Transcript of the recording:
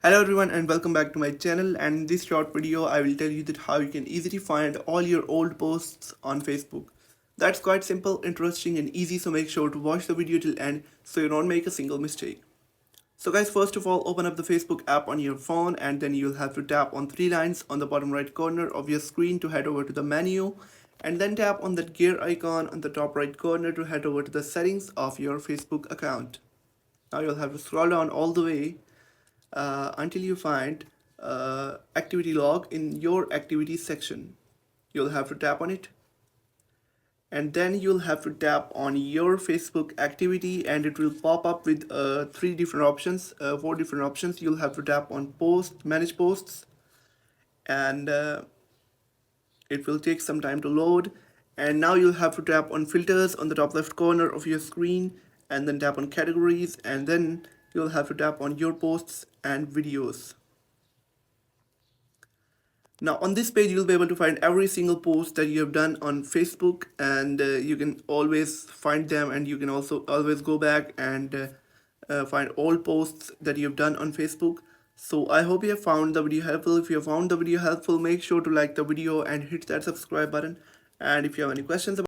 Hello everyone and welcome back to my channel, and in this short video I will tell you that how you can easily find all your old posts on Facebook. That's quite simple, interesting and easy, so make sure to watch the video till end so you don't make a single mistake. So guys, first of all, open up the Facebook app on your phone and then you'll have to tap on three lines on the bottom right corner of your screen to head over to the menu, and then tap on that gear icon on the top right corner to head over to the settings of your Facebook account. Now you'll have to scroll down all the way until you find activity log in your activities section. You'll have to tap on it, and then you'll have to tap on your Facebook activity and it will pop up with four different options. You'll have to tap on manage posts, and it will take some time to load. And now you'll have to tap on filters on the top left corner of your screen and then tap on categories, and then you'll have to tap on your posts and videos. Now on this page you'll be able to find every single post that you have done on Facebook, and you can always find them, and you can also always go back and find all posts that you have done on Facebook. So I hope you have found the video helpful. If you have found the video helpful, make sure to like the video and hit that subscribe button. And if you have any questions about